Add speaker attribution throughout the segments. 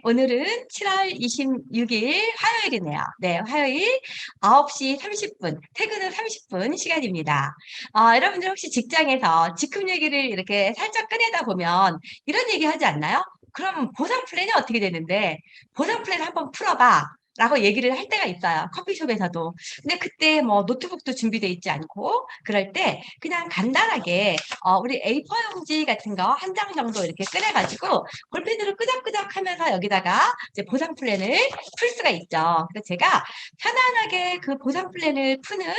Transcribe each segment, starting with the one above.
Speaker 1: 오늘은 7월 26일 화요일이네요. 네, 화요일 9시 30분, 퇴근 후 30분 시간입니다. 여러분들 혹시 직장에서 직급 얘기를 이렇게 살짝 꺼내다 보면 이런 얘기 하지 않나요? 그럼 보상 플랜이 어떻게 되는데 보상 플랜 한번 풀어봐. 라고 얘기를 할 때가 있어요. 커피숍에서도. 근데 그때 뭐 노트북도 준비돼 있지 않고 그럴 때 그냥 간단하게 우리 A4 용지 같은 거 한 장 정도 이렇게 꺼내가지고 볼펜으로 끄적끄적 하면서 여기다가 이제 보상 플랜을 풀 수가 있죠. 그래서 제가 편안하게 그 보상 플랜을 푸는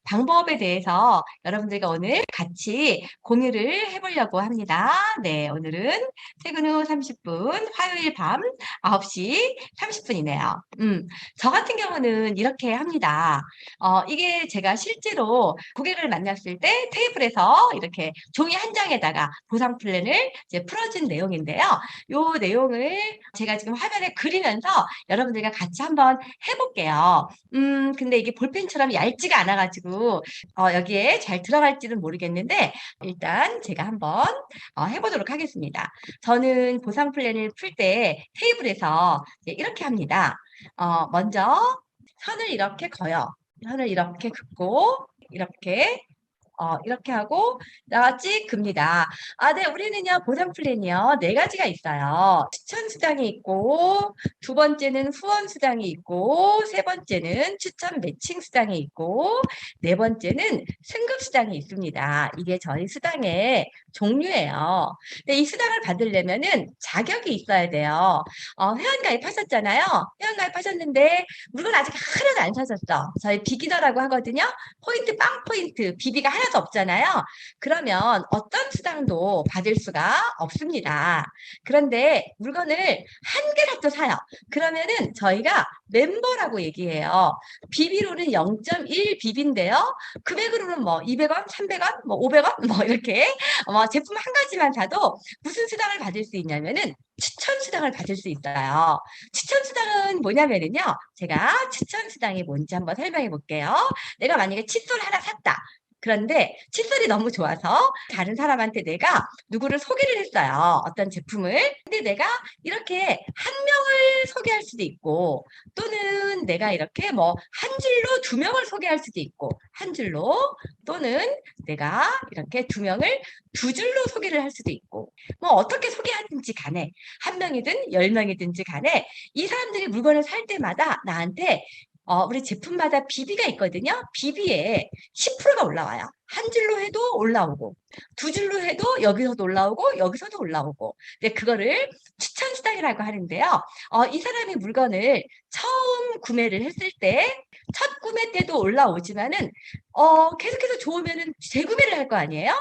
Speaker 1: 방법에 대해서 여러분들과 오늘 같이 공유를 해보려고 합니다. 네, 오늘은 퇴근 후 30분, 화요일 밤 9시 30분이네요. 저 같은 경우는 이렇게 합니다. 이게 제가 실제로 고객을 만났을 때 테이블에서 이렇게 종이 한 장에다가 보상 플랜을 이제 풀어준 내용인데요. 요 내용을 제가 지금 화면에 그리면서 여러분들과 같이 한번 해볼게요. 근데 이게 볼펜처럼 얇지가 않아가지고, 여기에 잘 들어갈지는 모르겠는데, 일단 제가 한번 해보도록 하겠습니다. 저는 보상 플랜을 풀 때 테이블에서 이제 이렇게 합니다. 먼저 선을 이렇게 그어요. 선을 이렇게 긋고, 이렇게 하고 나같이 급니다. 네, 우리는요, 보상 플랜이요, 네 가지가 있어요. 추천 수당이 있고, 두 번째는 후원 수당이 있고, 세 번째는 추천 매칭 수당이 있고, 네 번째는 승급 수당이 있습니다. 이게 저희 수당의 종류예요. 근데 이 수당을 받으려면은 자격이 있어야 돼요. 회원가입 하셨잖아요. 회원가입 하셨는데, 물건 아직 하나도 안 사셨어. 저희 비기너라고 하거든요. 포인트, 빵 포인트, 비비가 하나도 없잖아요. 그러면 어떤 수당도 받을 수가 없습니다. 그런데 물건을 한 개라도 사요. 그러면은 저희가 멤버라고 얘기해요. 비비로는 0.1 비비인데요. 금액으로는 뭐 200원, 300원, 뭐 500원, 뭐 이렇게 제품 한 가지만 사도 무슨 수당을 받을 수 있냐면은 추천 수당을 받을 수 있어요. 추천 수당은 뭐냐면은요. 제가 추천 수당이 뭔지 한번 설명해 볼게요. 내가 만약에 칫솔 하나 샀다. 그런데 칫솔이 너무 좋아서 다른 사람한테 내가 누구를 소개를 했어요. 어떤 제품을. 근데 내가 이렇게 한 명을 소개할 수도 있고 또는 내가 이렇게 뭐 한 줄로 두 명을 소개할 수도 있고 한 줄로 또는 내가 이렇게 두 명을 두 줄로 소개를 할 수도 있고 뭐 어떻게 소개하든지 간에 한 명이든 열 명이든지 간에 이 사람들이 물건을 살 때마다 나한테 우리 제품마다 비비가 있거든요. 비비에 10%가 올라와요. 한 줄로 해도 올라오고, 두 줄로 해도 여기서도 올라오고, 여기서도 올라오고. 근데 그거를 추천 수당이라고 하는데요. 이 사람이 물건을 처음 구매를 했을 때, 첫 구매 때도 올라오지만은, 계속해서 좋으면은 재구매를 할 거 아니에요?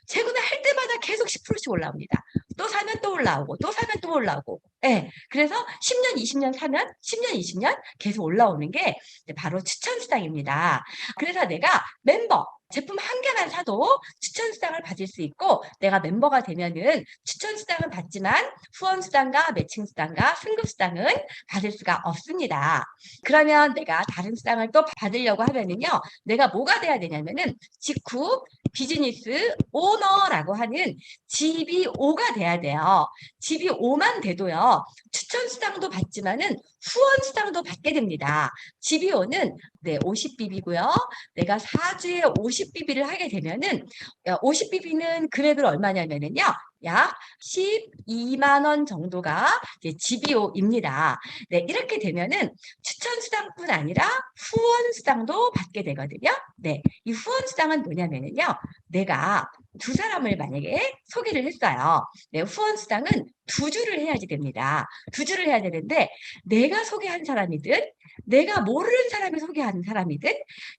Speaker 1: 재구매할 때마다 계속 10%씩 올라옵니다. 또 사면 또 올라오고, 또 사면 또 올라오고. 네, 그래서 10년, 20년 사면 10년, 20년 계속 올라오는 게 바로 추천 수당입니다. 그래서 내가 멤버, 제품 한 개만 사도 추천 수당을 받을 수 있고 내가 멤버가 되면은 추천 수당은 받지만 후원 수당과 매칭 수당과 승급 수당은 받을 수가 없습니다. 그러면 내가 다른 수당을 또 받으려고 하면은요. 내가 뭐가 돼야 되냐면은 직후 비즈니스 오너라고 하는 GBO가 돼야 돼요. GBO만 돼도요. 추천 수당도 받지만은 후원 수당도 받게 됩니다. GBO는 네, 50BB고요. 내가 4주에 50BB를 하게 되면은 50BB는 금액을 얼마냐면은요. 약 12만 원 정도가 이제 GBO입니다. 네, 이렇게 되면은 추천 수당뿐 아니라 후원 수당도 받게 되거든요. 네, 이 후원 수당은 뭐냐면은요. 내가 두 사람을 만약에 소개를 했어요. 네, 후원 수당은 두 주를 해야지 됩니다. 두 주를 해야 되는데 내가 소개한 사람이든 내가 모르는 사람이 소개한 사람이든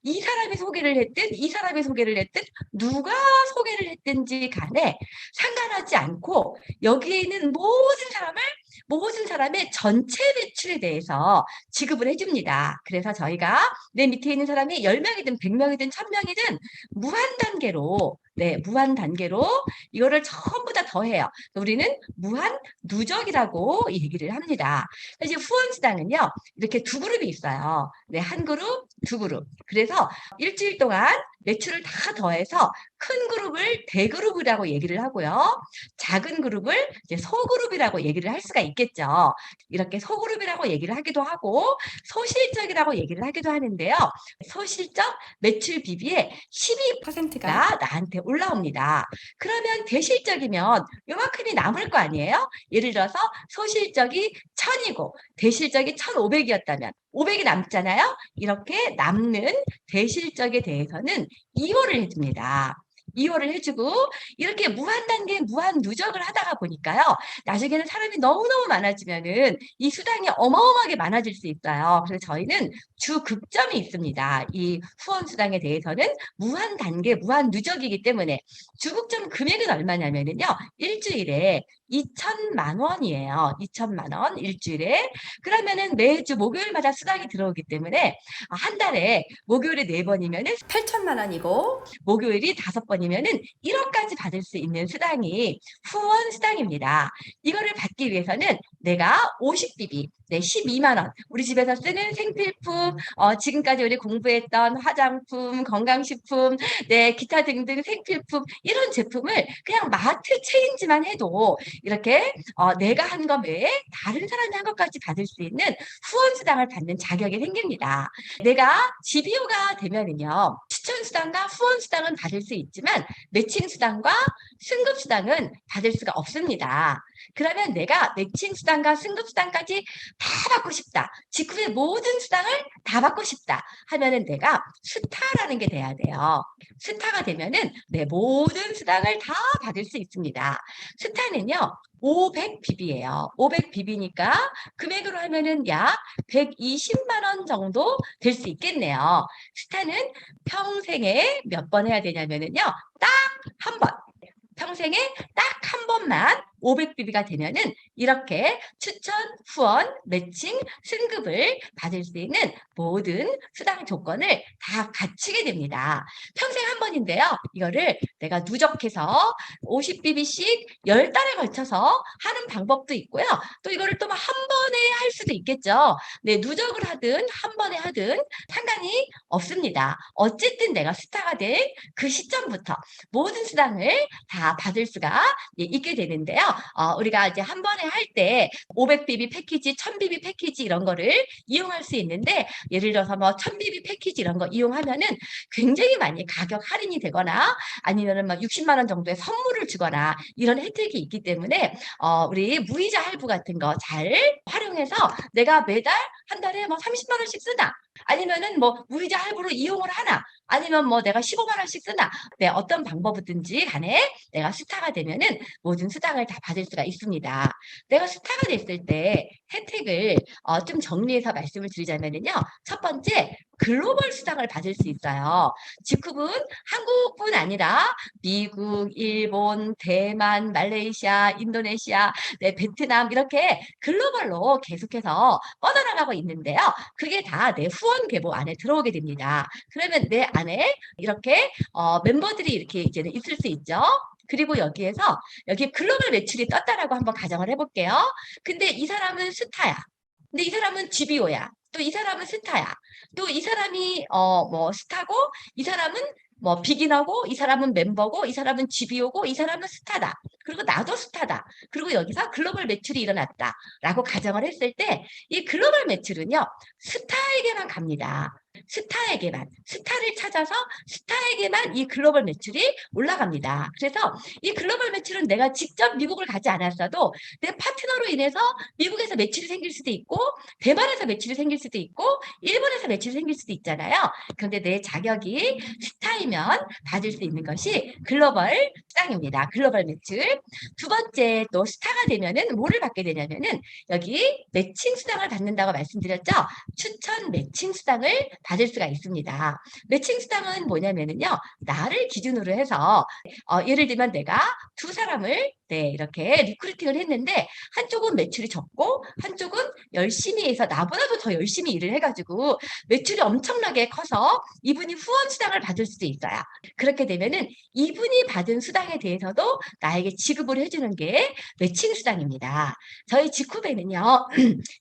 Speaker 1: 이 사람이 소개를 했든 이 사람이 소개를 했든 누가 소개를 했든지 간에 상관하지 않고 여기에 있는 모든 사람의 전체 매출에 대해서 지급을 해줍니다. 그래서 저희가 내 밑에 있는 사람이 10명이든 100명이든 1000명이든 무한 단계로 무한 단계로 이거를 전부 다 더해요. 우리는 무한 누적이라고 얘기를 합니다. 이제 후원수당은요, 이렇게 두 그룹이 있어요. 네, 한 그룹, 두 그룹. 그래서 일주일 동안 매출을 다 더해서 큰 그룹을 대그룹이라고 얘기를 하고요. 작은 그룹을 이제 소그룹이라고 얘기를 할 수가 있겠죠. 이렇게 소그룹이라고 얘기를 하기도 하고 소실적이라고 얘기를 하기도 하는데요. 소실적 매출 비비의 12%가 나한테 올라옵니다. 그러면 대실적이면 요만큼이 남을 거 아니에요? 예를 들어서 소실적이 1000이고 대실적이 1500이었다면 500이 남잖아요. 이렇게 남는 대실적에 대해서는 2호를 해줍니다. 2호를 해주고 이렇게 무한 단계 무한 누적을 하다가 보니까요. 나중에는 사람이 너무너무 많아지면은 이 수당이 어마어마하게 많아질 수 있어요. 그래서 저희는 주 극점이 있습니다. 이 후원 수당에 대해서는 무한 단계 무한 누적이기 때문에 주 극점 금액은 얼마냐면요. 일주일에 2천만 원이에요. 2천만 원 일주일에. 그러면은 매주 목요일마다 수당이 들어오기 때문에 한 달에 목요일에 4번이면은 8천만 원이고 목요일이 5번이면은 1억까지 받을 수 있는 수당이 후원 수당입니다. 이거를 받기 위해서는 내가 50BB, 네, 12만 원. 우리 집에서 쓰는 생필품, 지금까지 우리 공부했던 화장품, 건강식품, 네, 기타 등등 생필품 이런 제품을 그냥 마트 체인지만 해도 이렇게 내가 한 것 외에 다른 사람이 한 것까지 받을 수 있는 후원 수당을 받는 자격이 생깁니다. 내가 GBO가 되면은요. 추천 수당과 후원 수당은 받을 수 있지만 매칭 수당과 승급 수당은 받을 수가 없습니다. 그러면 내가 매칭 수당과 승급 수당까지 다 받고 싶다. 직후의 모든 수당을 다 받고 싶다. 하면은 내가 스타라는 게 돼야 돼요. 스타가 되면은 내 모든 수당을 다 받을 수 있습니다. 스타는요. 500BB예요. 500BB니까 금액으로 하면은 약 120만 원 정도 될 수 있겠네요. 스타는 평생에 몇 번 해야 되냐면은요. 딱 한 번. 평생에 딱 한 번만 500BB가 되면은 이렇게 추천, 후원, 매칭, 승급을 받을 수 있는 모든 수당 조건을 다 갖추게 됩니다. 평생 한 번인데요. 이거를 내가 누적해서 50BB씩 10달에 걸쳐서 하는 방법도 있고요. 또 이거를 또 한 번에 할 수도 있겠죠. 네, 누적을 하든 한 번에 하든 상관이 없습니다. 어쨌든 내가 스타가 된 그 시점부터 모든 수당을 다 받을 수가 있게 되는데요. 우리가 이제 한 번에 할 때 500BB 패키지, 1000BB 패키지 이런 거를 이용할 수 있는데 예를 들어서 뭐 1000BB 패키지 이런 거 이용하면은 굉장히 많이 가격 할인이 되거나 아니면은 막 60만 원 정도의 선물을 주거나 이런 혜택이 있기 때문에 우리 무이자 할부 같은 거 잘 활용해서 내가 매달 한 달에 뭐 30만 원씩 쓰나 아니면은 뭐 무이자 할부로 이용을 하나 아니면 뭐 내가 15만 원씩 쓰나 네, 어떤 방법이든지 간에 내가 스타가 되면은 모든 수당을 다 받을 수가 있습니다. 내가 스타가 됐을 때 혜택을 좀 정리해서 말씀을 드리자면은요. 첫 번째 글로벌 수당을 받을 수 있어요. 직후은 한국뿐 아니라 미국, 일본, 대만, 말레이시아, 인도네시아, 네, 베트남 이렇게 글로벌로 계속해서 뻗어나가고 있는데요. 그게 다 내 후원 계보 안에 들어오게 됩니다. 그러면 내 안에 이렇게 멤버들이 이렇게 이제는 있을 수 있죠. 그리고 여기에서 여기 글로벌 매출이 떴다라고 한번 가정을 해볼게요. 근데 이 사람은 스타야. 근데 이 사람은 GBO야. 또 이 사람은 스타야. 또 이 사람이 뭐 스타고 이 사람은 뭐 비기너고 이 사람은 멤버고 이 사람은 GBO고 이 사람은 스타다. 그리고 나도 스타다. 그리고 여기서 글로벌 매출이 일어났다라고 가정을 했을 때 이 글로벌 매출은요. 스타에게만 갑니다. 스타에게만, 스타를 찾아서 스타에게만 이 글로벌 매출이 올라갑니다. 그래서 이 글로벌 매출은 내가 직접 미국을 가지 않았어도 내 파트너로 인해서 미국에서 매출이 생길 수도 있고 대만에서 매출이 생길 수도 있고 일본에서 매출이 생길 수도 있잖아요. 그런데 내 자격이 스타이면 받을 수 있는 것이 글로벌 수당입니다. 글로벌 매출. 두 번째 또 스타가 되면은 뭐를 받게 되냐면은 여기 매칭 수당을 받는다고 말씀드렸죠. 추천 매칭 수당을 받을 수가 있습니다. 매칭 수당은 뭐냐면은요. 나를 기준으로 해서 예를 들면 내가 두 사람을 네, 이렇게 리크루팅을 했는데 한쪽은 매출이 적고 한쪽은 열심히 해서 나보다도 더 열심히 일을 해가지고 매출이 엄청나게 커서 이분이 후원 수당을 받을 수도 있어요. 그렇게 되면은 이분이 받은 수당에 대해서도 나에게 지급을 해주는 게 매칭 수당입니다. 저희 직후배는요.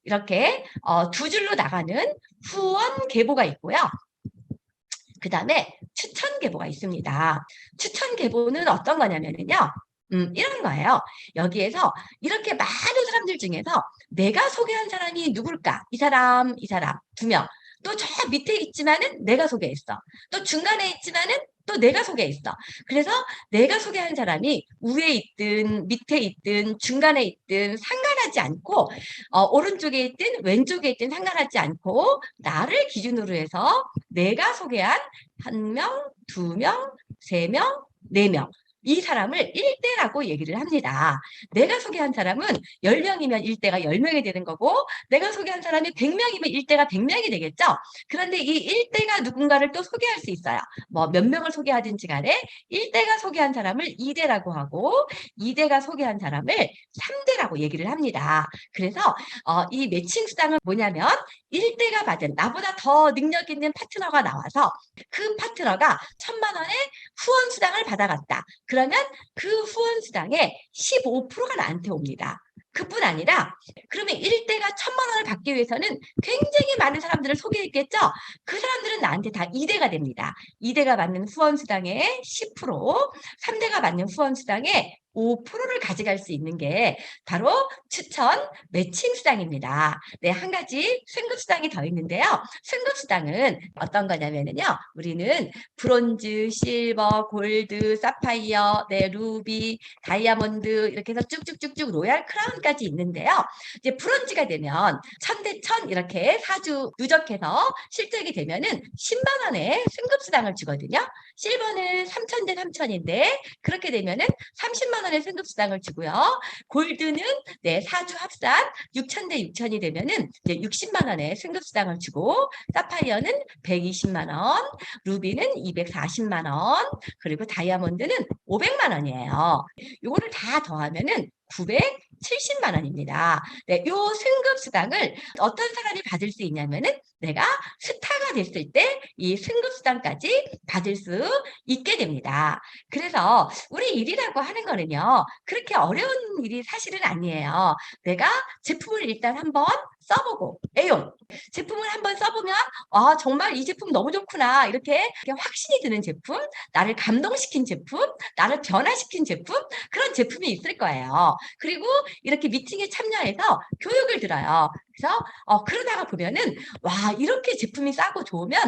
Speaker 1: 이렇게 두 줄로 나가는 후원 계보가 있고요. 그 다음에 추천 계보가 있습니다. 추천 계보는 어떤 거냐면요. 이런 거예요. 여기에서 이렇게 많은 사람들 중에서 내가 소개한 사람이 누굴까? 이 사람, 이 사람, 두 명. 또 저 밑에 있지만은 내가 소개했어. 또 중간에 있지만은 또 내가 소개했어. 그래서 내가 소개한 사람이 위에 있든 밑에 있든 중간에 있든 상관하지 않고 오른쪽에 있든 왼쪽에 있든 상관하지 않고 나를 기준으로 해서 내가 소개한 한 명, 두 명, 세 명, 네 명. 이 사람을 1대라고 얘기를 합니다. 내가 소개한 사람은 10명이면 1대가 10명이 되는 거고 내가 소개한 사람이 100명이면 1대가 100명이 되겠죠. 그런데 이 1대가 누군가를 또 소개할 수 있어요. 뭐 몇 명을 소개하든지 간에 1대가 소개한 사람을 2대라고 하고 2대가 소개한 사람을 3대라고 얘기를 합니다. 그래서 이 매칭 수당은 뭐냐면 1대가 받은 나보다 더 능력 있는 파트너가 나와서 그 파트너가 1,000만 원의 후원 수당을 받아갔다. 그러면 그 후원 수당의 15%가 나한테 옵니다. 그뿐 아니라 그러면 1대가 1,000만 원을 받기 위해서는 굉장히 많은 사람들을 소개했겠죠. 그 사람들은 나한테 다 2대가 됩니다. 2대가 받는 후원 수당의 10%, 3대가 받는 후원 수당의 5%를 가져갈 수 있는 게 바로 추천 매칭 수당입니다. 네, 한 가지 승급 수당이 더 있는데요. 승급 수당은 어떤 거냐면요. 우리는 브론즈, 실버, 골드, 사파이어, 네, 루비, 다이아몬드 이렇게 해서 쭉쭉쭉쭉 로얄 크라운까지 있는데요. 이제 브론즈가 되면 1,000대 1,000 이렇게 사주 누적해서 실적이 되면은 10만 원의 승급 수당을 주거든요. 실버는 3,000대 3,000인데 그렇게 되면은 30만 원의 승급 수당을 주고요. 골드는 네, 사주 합산 6,000대 6,000이 되면은 이제 60만 원의 승급 수당을 주고 사파이어는 120만 원, 루비는 240만 원, 그리고 다이아몬드는 500만 원이에요. 요거를 다 더하면은 970만 원입니다. 네, 요 승급 수당을 어떤 사람이 받을 수 있냐면은 내가 스타가 됐을 때 이 승급 수당까지 받을 수 있게 됩니다. 그래서 우리 일이라고 하는 거는요. 그렇게 어려운 일이 사실은 아니에요. 내가 제품을 일단 한번 써보고 애용 제품을 한번 써보면 아 정말 이 제품 너무 좋구나 이렇게 확신이 드는 제품 나를 감동시킨 제품 나를 변화시킨 제품 그런 제품이 있을 거예요. 그리고 이렇게 미팅에 참여해서 교육을 들어요. 그래서 그러다가 보면은 와 이렇게 제품이 싸고 좋으면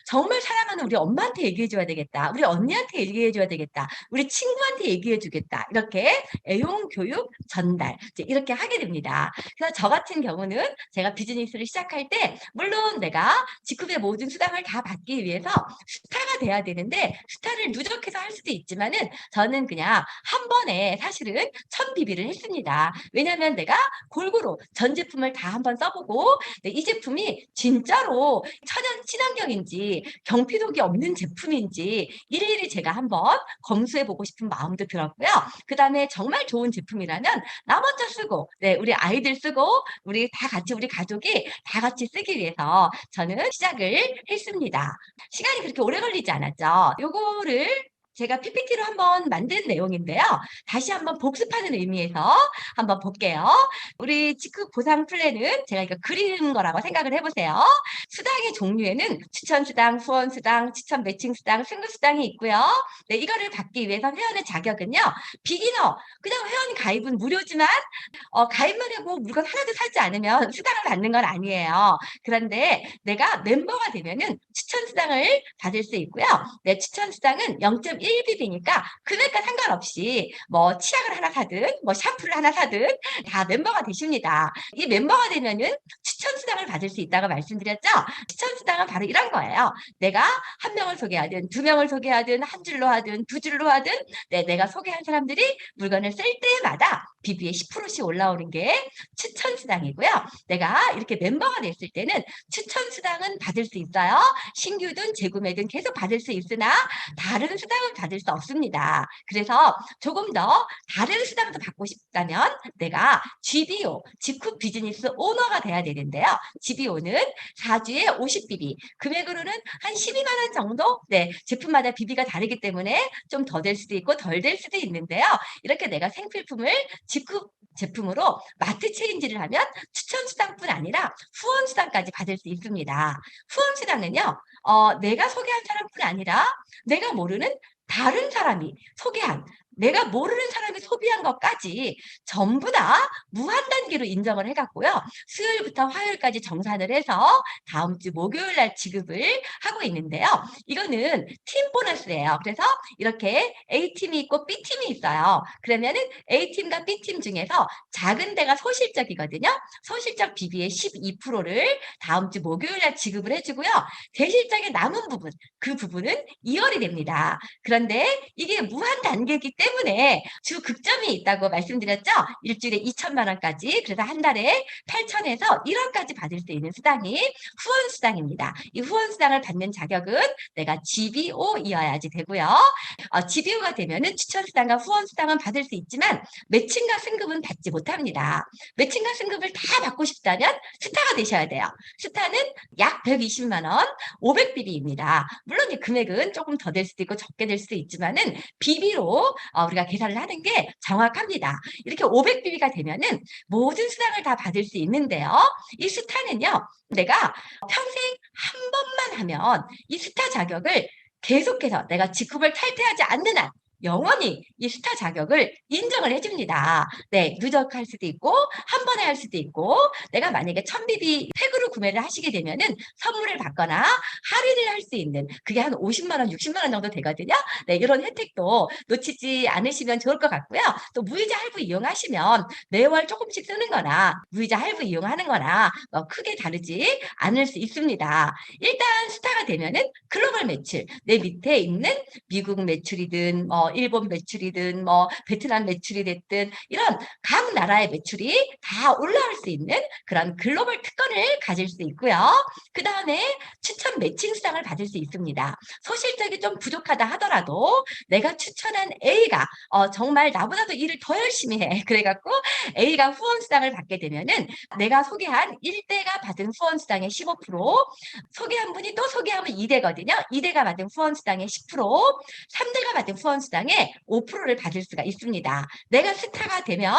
Speaker 1: 정말 사랑하는 우리 엄마한테 얘기해 줘야 되겠다. 우리 언니한테 얘기해 줘야 되겠다. 우리 친구한테 얘기해 주겠다. 이렇게 애용 교육 전달 이제 이렇게 하게 됩니다. 그래서 저 같은 경우는 제가 비즈니스를 시작할 때 물론 내가 직급의 모든 수당을 다 받기 위해서 스타가 돼야 되는데 스타를 누적해서 할 수도 있지만은 저는 그냥 한 번에 사실은 1,000BB를 했습니다. 왜냐하면 내가 골고루 전 제품을 다 한번 써보고 네, 이 제품이 진짜로 천연 친환경인지 경피독이 없는 제품인지 일일이 제가 한번 검수해보고 싶은 마음도 들었고요. 그 다음에 정말 좋은 제품이라면 나 먼저 쓰고 네, 우리 아이들 쓰고 우리 다 같이 우리 가족이 다 같이 쓰기 위해서 저는 시작을 했습니다. 시간이 그렇게 오래 걸리지 않았죠. 요거를 제가 PPT로 한번 만든 내용인데요. 다시 한번 복습하는 의미에서 한번 볼게요. 우리 직급 보상 플랜은 제가 이거 그리는 거라고 생각을 해보세요. 수당의 종류에는 추천 수당, 후원 수당, 추천 매칭 수당, 승급 수당이 있고요. 네, 이거를 받기 위해서 회원의 자격은요. 비기너, 그냥 회원 가입은 무료지만 가입만 하고 물건 하나도 사지 않으면 수당을 받는 건 아니에요. 그런데 내가 멤버가 되면은 추천 수당을 받을 수 있고요. 네, 추천 수당은 0.1BB니까 금액과 상관없이 뭐 치약을 하나 사든 뭐 샴푸를 하나 사든 다 멤버가 되십니다. 이 멤버가 되면은 추천 수당을 받을 수 있다고 말씀드렸죠? 추천 수당은 바로 이런 거예요. 내가 한 명을 소개하든 두 명을 소개하든 한 줄로 하든 두 줄로 하든 네, 내가 소개한 사람들이 물건을 쓸 때마다 BB에 10%씩 올라오는 게 추천 수당이고요. 내가 이렇게 멤버가 됐을 때는 추천 수당은 받을 수 있어요. 신규든 재구매든 계속 받을 수 있으나 다른 수당은 받을 수 없습니다. 그래서 조금 더 다른 수당도 받고 싶다면 내가 GBO, 직후 비즈니스 오너가 돼야 되는데요. GBO는 4주에 50BB, 금액으로는 한 12만 원 정도? 네, 제품마다 BB가 다르기 때문에 좀 더 될 수도 있고 덜 될 수도 있는데요. 이렇게 내가 생필품을 직후 제품으로 마트 체인지를 하면 추천 수당뿐 아니라 후원 수당까지 받을 수 있습니다. 후원 수당은요, 내가 소개한 사람뿐 아니라 내가 모르는 다른 사람이 소개한 내가 모르는 사람이 소비한 것까지 전부 다 무한 단계로 인정을 해갖고요. 수요일부터 화요일까지 정산을 해서 다음 주 목요일 날 지급을 하고 있는데요. 이거는 팀 보너스예요. 그래서 이렇게 A팀이 있고 B팀이 있어요. 그러면은 A팀과 B팀 중에서 작은 데가 소실적이거든요. 소실적 비비의 12%를 다음 주 목요일 날 지급을 해주고요. 대실적인 남은 부분, 그 부분은 2월이 됩니다. 그런데 이게 무한 단계이기 때문에 주 극점이 있다고 말씀드렸죠. 일주일에 2천만 원까지, 그래서 한 달에 8천에서 1원까지 받을 수 있는 수당이 후원 수당입니다. 이 후원 수당을 받는 자격은 내가 GBO이어야지 되고요. GBO가 되면은 추천 수당과 후원 수당은 받을 수 있지만 매칭과 승급은 받지 못합니다. 매칭과 승급을 다 받고 싶다면 스타가 되셔야 돼요. 스타는 약 120만 원, 500BB입니다. 물론 이 금액은 조금 더 될 수도 있고 적게 될 수도 있지만은 BB로 우리가 계산을 하는 게 정확합니다. 이렇게 500BB가 되면은 모든 수당을 다 받을 수 있는데요. 이 스타는요, 내가 평생 한 번만 하면 이 스타 자격을 계속해서 내가 직급을 탈퇴하지 않는 한 영원히 이 스타 자격을 인정을 해줍니다. 네, 누적할 수도 있고 한 번에 할 수도 있고, 내가 만약에 1000BB 팩으로 구매를 하시게 되면은 선물을 받거나 할인을 할 수 있는, 그게 한 50만 원, 60만 원 정도 되거든요. 네, 이런 혜택도 놓치지 않으시면 좋을 것 같고요. 또 무이자 할부 이용하시면 매월 조금씩 쓰는 거나 무이자 할부 이용하는 거나 크게 다르지 않을 수 있습니다. 일단 스타가 되면은 글로벌 매출, 내 밑에 있는 미국 매출이든 일본 매출이든 베트남 매출이 됐든 이런 각 나라의 매출이 다 올라올 수 있는 그런 글로벌 특권을 가질 수 있고요. 그 다음에 추천 매칭 수당을 받을 수 있습니다. 소실적이 좀 부족하다 하더라도 내가 추천한 A가 정말 나보다도 일을 더 열심히 해. 그래갖고 A가 후원 수당을 받게 되면은 내가 소개한 1대가 받은 후원 수당의 15%, 소개한 분이 또 소개하면 2대거든요. 2대가 받은 후원 수당의 10%, 3대가 받은 후원 수당의 5%를 받을 수가 있습니다. 내가 스타가 되면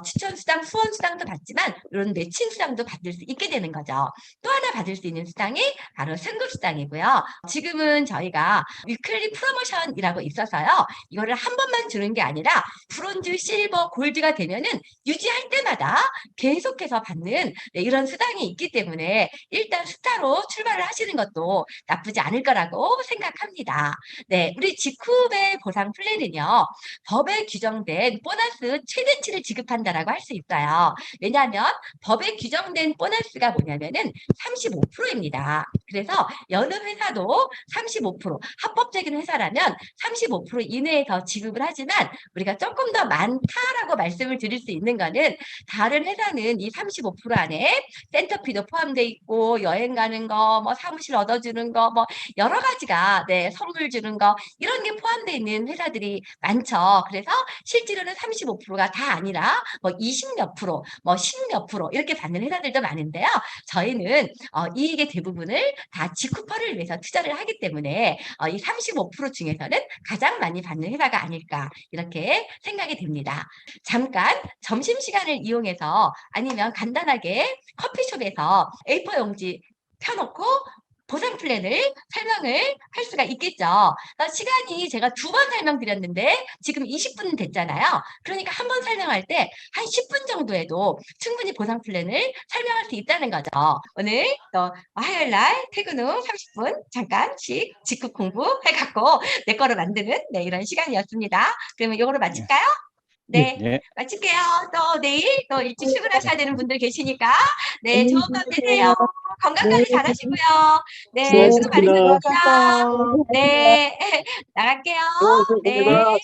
Speaker 1: 추천 수당, 후원 수당도 받지만 이런 매칭 수당도 받을 수 있게 되는 거죠. 또 하나 받을 수 있는 수당이 바로 승급 수당이고요. 지금은 저희가 위클리 프로모션이라고 있어서요. 이거를 한 번만 주는 게 아니라 브론즈, 실버, 골드가 되면은 유지할 때마다 계속해서 받는 이런 수당이 있기 때문에 일단 스타로 출발을 하시는 것도 나쁘지 않을 거라고 생각합니다. 네, 우리 직후배 보상 플랜은요, 법에 규정된 보너스 최대치를 지급한다라고 할 수 있어요. 왜냐하면 법에 규정된 보너스가 뭐냐면은 35%입니다. 그래서 여느 회사도 35%, 합법적인 회사라면 35% 이내에서 지급을 하지만 우리가 조금 더 많다라고 말씀을 드릴 수 있는 거는, 다른 회사는 이 35% 안에 센터피도 포함되어 있고 여행 가는 거, 사무실 얻어주는 거, 여러 가지가, 네, 선물 주는 거, 이런 게 포함되어 있는 회사들이 많죠. 그래서 실제로는 35%가 다 아니라 20몇 프로, 10몇 프로 이렇게 받는 회사들도 많은데요. 저희는 이익의 대부분을 다 직후퍼를 위해서 투자를 하기 때문에 이 35% 중에서는 가장 많이 받는 회사가 아닐까 이렇게 생각이 됩니다. 잠깐 점심시간을 이용해서 아니면 간단하게 커피숍에서 A4 용지 펴놓고 보상 플랜을 설명을 할 수가 있겠죠. 시간이 제가 2번 설명드렸는데 지금 20분 됐잖아요. 그러니까 한 번 설명할 때 한 10분 정도에도 충분히 보상 플랜을 설명할 수 있다는 거죠. 오늘 또 화요일 날 퇴근 후 30분 잠깐씩 직급 공부해갖고 내 거로 만드는 이런 시간이었습니다. 그러면 이거로 마칠까요? 네,
Speaker 2: 네.
Speaker 1: 마칠게요. 또 내일 또 일찍 출근하셔야 되는 분들 계시니까 네,
Speaker 3: 안녕히
Speaker 1: 좋은 밤 되세요.
Speaker 3: 주무세요.
Speaker 1: 건강
Speaker 3: 네,
Speaker 1: 관리 잘하시고요. 네, 수고
Speaker 2: 수고하셨습니다.
Speaker 1: 많으셨습니다.
Speaker 3: 수고하셨어요.
Speaker 1: 네, 나갈게요. 네.
Speaker 3: 수고하셨습니다.